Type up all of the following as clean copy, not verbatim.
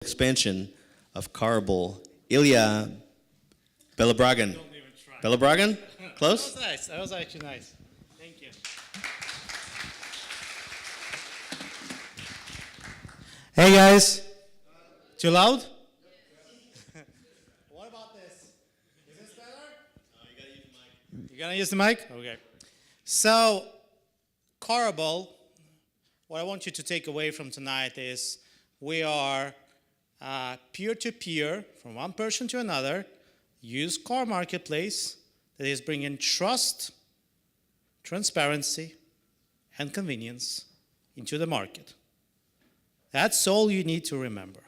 expansion of Carable. Ilja Belobragin. Don't even try. Belobragin? Close? That was nice. That was actually nice. Thank you. Hey guys. Too loud? What about this? Is this better? You gotta use the mic. You're gonna use the mic? Okay. So, Carable, what I want you to take away from tonight is we are peer-to-peer, from one person to another, used car marketplace that is bringing trust, transparency, and convenience into the market. That's all you need to remember,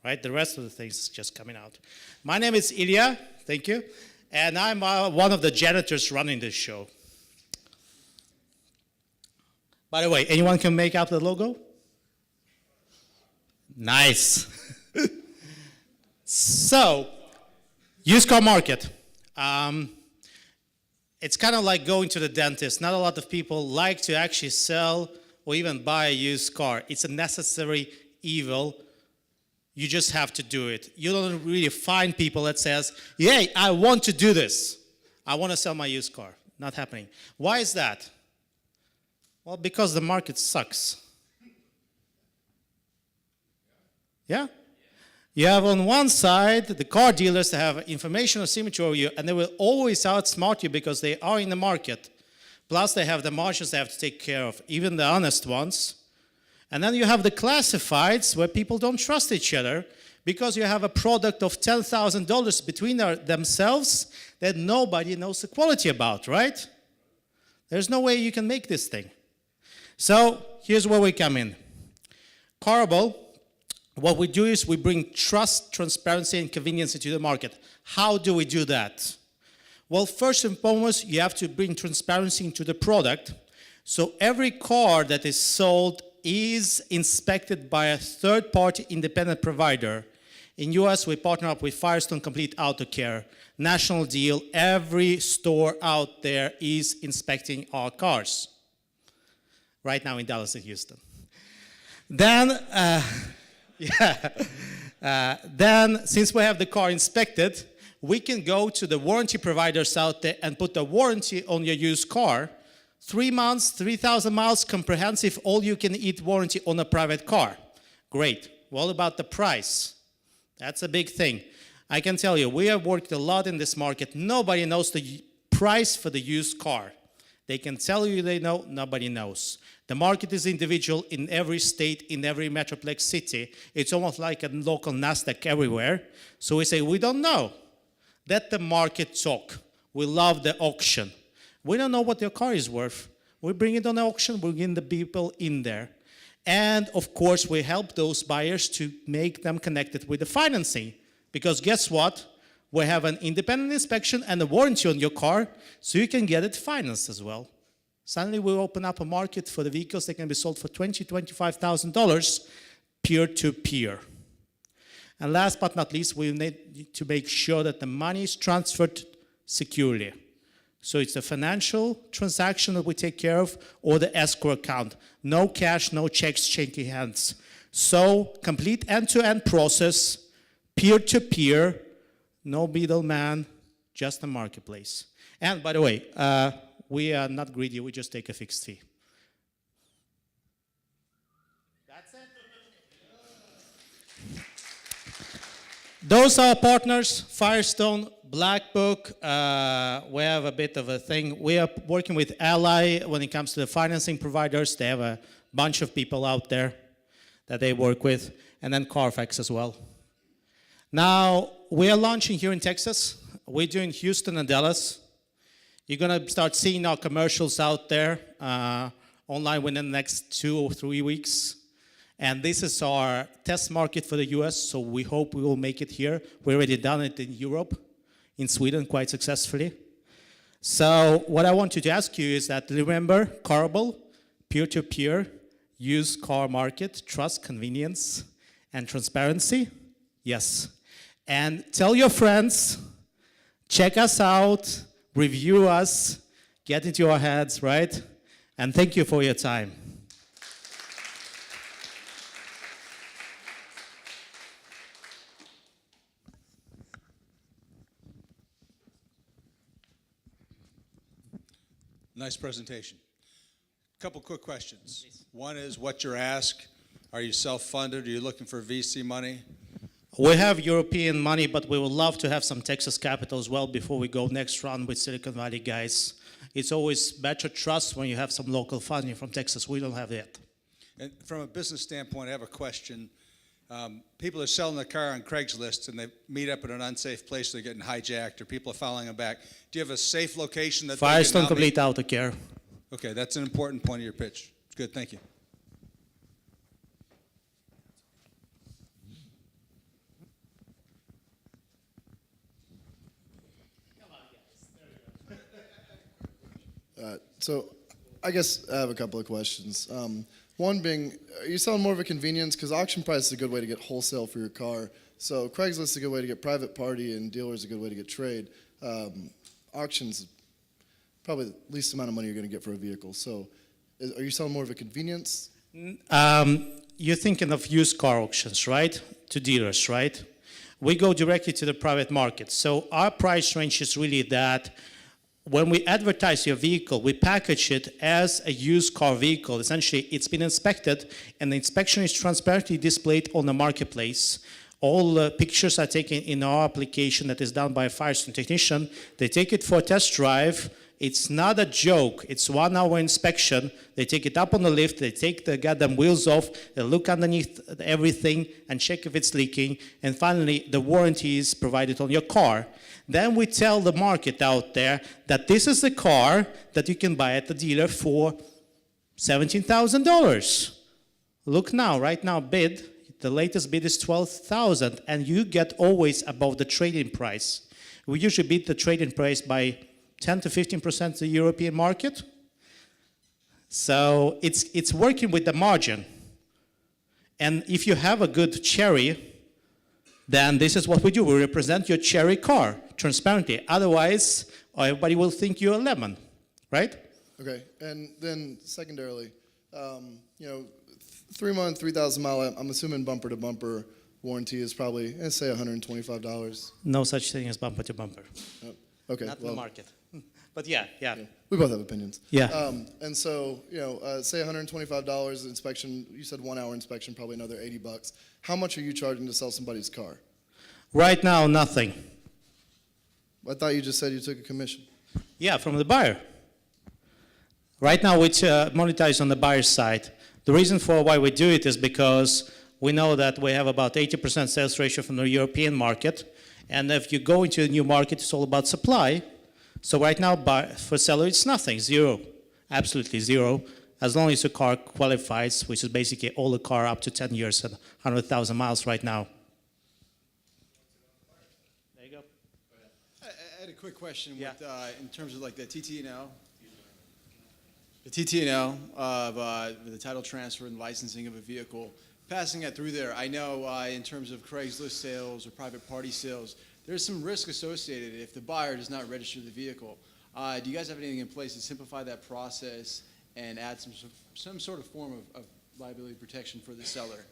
right? The rest of the things is just coming out. My name is Ilja, thank you, and I'm one of the janitors running this show. By the way, anyone can make out the logo? Nice. So, used car market. It's kind of like going to the dentist. Not a lot of people like to actually sell or even buy a used car. It's a necessary evil. You just have to do it. You don't really find people that says, "Yay, I want to do this. I want to sell my used car." Not happening. Why is that? Well, because the market sucks. Yeah? You have on one side the car dealers that have information or symmetry over you, and they will always outsmart you because they are in the market. Plus, they have the margins they have to take care of, even the honest ones. And then you have the classifieds where people don't trust each other because you have a product of $10,000 between themselves that nobody knows the quality about, right? There's no way you can make this thing. So here's where we come in. Carable, what we do is we bring trust, transparency, and convenience into the market. How do we do that? Well, first and foremost, you have to bring transparency into the product. So every car that is sold is inspected by a third-party independent provider. In US, we partner up with Firestone Complete Auto Care. National deal, every store out there is inspecting our cars. Right now in Dallas and Houston. Then, then since we have the car inspected, we can go to the warranty providers out there and put a warranty on your used car. 3 months, 3,000 miles, comprehensive, all-you-can-eat warranty on a private car. Great. What about the price? That's a big thing. I can tell you, we have worked a lot in this market. Nobody knows the price for the used car. They can tell you they know, nobody knows. The market is individual in every state, in every metroplex city. It's almost like a local NASDAQ everywhere. So we say, we don't know. Let the market talk. We love the auction. We don't know what your car is worth. We bring it on the auction, we bring the people in there. And of course, we help those buyers to make them connected with the financing. Because guess what? We have an independent inspection and a warranty on your car, so you can get it financed as well. Suddenly we open up a market for the vehicles that can be sold for $20,000 to $25,000 peer-to-peer. And last but not least, we need to make sure that the money is transferred securely. So it's a financial transaction that we take care of, or the escrow account. No cash, no checks changing hands. So complete end-to-end process, peer-to-peer, no middleman, just a marketplace. And by the way, we are not greedy, we just take a fixed fee. That's it. Those are our partners, Firestone, Black Book. We have a bit of a thing. We are working with Ally when it comes to the financing providers. They have a bunch of people out there that they work with, and then Carfax as well. Now, we are launching here in Texas. We're doing Houston and Dallas. You're going to start seeing our commercials out there online within the next 2 or 3 weeks. And this is our test market for the US, so we hope we will make it here. We already done it in Europe, in Sweden quite successfully. So what I want you to ask you is that, remember, Carable, peer-to-peer, used car market, trust, convenience, and transparency? Yes. And tell your friends, check us out, review us, get into your heads, right? And thank you for your time. Nice presentation. Couple quick questions. One is, what's your ask? Are you self-funded? Are you looking for VC money? We have European money, but we would love to have some Texas capital as well before we go next round with Silicon Valley guys. It's always better trust when you have some local funding from Texas. We don't have that. And from a business standpoint, I have a question. People are selling their car on Craigslist and they meet up at an unsafe place, they're getting hijacked or people are following them back. Do you have a safe location that they can Firestone now Complete meet? Auto Care. Okay, that's an important point of your pitch. Good, thank you. So I guess I have a couple of questions. One being, are you selling more of a convenience? Because auction price is a good way to get wholesale for your car. So Craigslist is a good way to get private party, and dealer is a good way to get trade. Auctions probably the least amount of money you're going to get for a vehicle. So are you selling more of a convenience? You're thinking of used car auctions, right? To dealers, right? We go directly to the private market. So our price range is really that when we advertise your vehicle, we package it as a used car vehicle. Essentially, it's been inspected, and the inspection is transparently displayed on the marketplace. All pictures are taken in our application that is done by a Firestone technician. They take it for a test drive. It's not a joke. It's 1 hour inspection. They take it up on the lift. They take the goddamn wheels off. They look underneath everything and check if it's leaking. And finally, the warranty is provided on your car. Then we tell the market out there that this is the car that you can buy at the dealer for $17,000. Look now, right now, bid. The latest bid is $12,000, and you get always above the trade-in price. We usually beat the trade-in price by 10 to 15% of the European market. So it's working with the margin. And if you have a good cherry, then this is what we do. We represent your cherry car transparently. Otherwise, everybody will think you're a lemon, right? Okay, and then secondarily, 3 month, 3,000 mile, I'm assuming bumper to bumper warranty is probably, let's say $125. No such thing as bumper to bumper. Oh, okay, Not in the market. But yeah. we both have opinions. Yeah. And so, say $125 inspection, you said 1 hour inspection, probably another $80. How much are you charging to sell somebody's car? Right now, nothing. I thought you just said you took a commission. Yeah, from the buyer. Right now, we monetize on the buyer's side. The reason for why we do it is because we know that we have about 80% sales ratio from the European market. And if you go into a new market, it's all about supply. So right now, for seller, it's nothing, zero, absolutely zero, as long as your car qualifies, which is basically all the car up to 10 years and 100,000 miles right now. There you go. I had a quick question Yeah. with, in terms of like the TT&L. The TT&L of the title transfer and licensing of a vehicle, passing that through there. I know in terms of Craigslist sales or private party sales, there's some risk associated if the buyer does not register the vehicle. Do you guys have anything in place to simplify that process and add some sort of form of liability protection for the seller?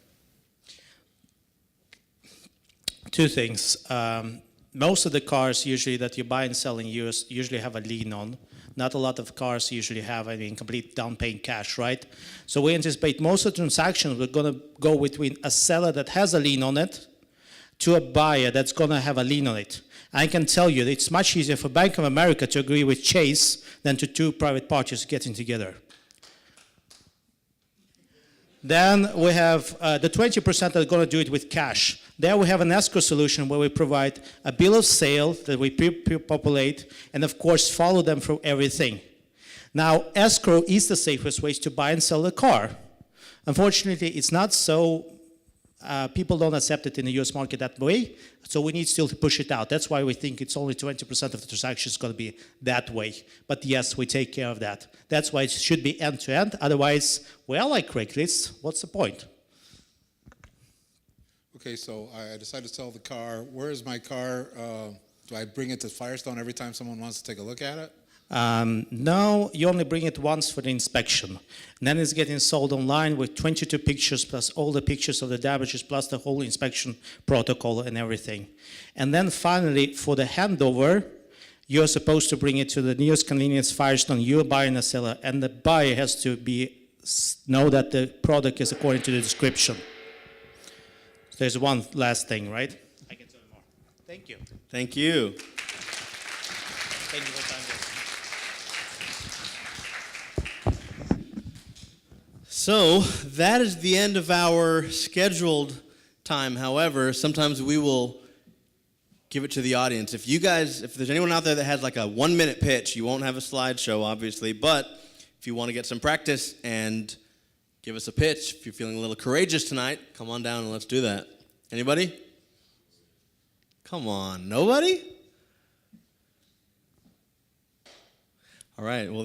Two things. Most of the cars usually that you buy and sell in US usually have a lien on. Not a lot of cars usually have complete down paying cash, right? So we anticipate most of the transactions we're going to go between a seller that has a lien on it to a buyer that's going to have a lien on it. I can tell you that it's much easier for Bank of America to agree with Chase than to two private parties getting together. Then we have the 20% that are going to do it with cash. There we have an escrow solution where we provide a bill of sale that we pre-populate and, of course, follow them through everything. Now, escrow is the safest way to buy and sell a car. Unfortunately, it's not so. People don't accept it in the US market that way, so we need still to push it out. That's why we think it's only 20% of the transactions going to be that way. But yes, we take care of that. That's why it should be end-to-end. Otherwise, well, like Craigslist, what's the point? Okay, so I decided to sell the car. Where is my car? Do I bring it to Firestone every time someone wants to take a look at it? No, you only bring it once for the inspection. And then it's getting sold online with 22 pictures plus all the pictures of the damages plus the whole inspection protocol and everything. And then finally, for the handover, You're supposed to bring it to the nearest convenience Firestone, you're buying the seller, and the buyer has to know that the product is according to the description. There's one last thing, right? I can tell you more. Thank you. Thank you. Thank you for your time. So that is the end of our scheduled time. However, sometimes we will give it to the audience. If there's anyone out there that has like a 1-minute pitch, you won't have a slideshow, obviously, but if you want to get some practice and give us a pitch, if you're feeling a little courageous tonight, come on down and let's do that. Anybody? Come on, nobody? All right, well,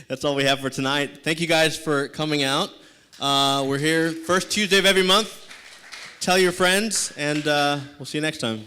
that's all we have for tonight. Thank you guys for coming out. We're here first Tuesday of every month. Tell your friends, and we'll see you next time.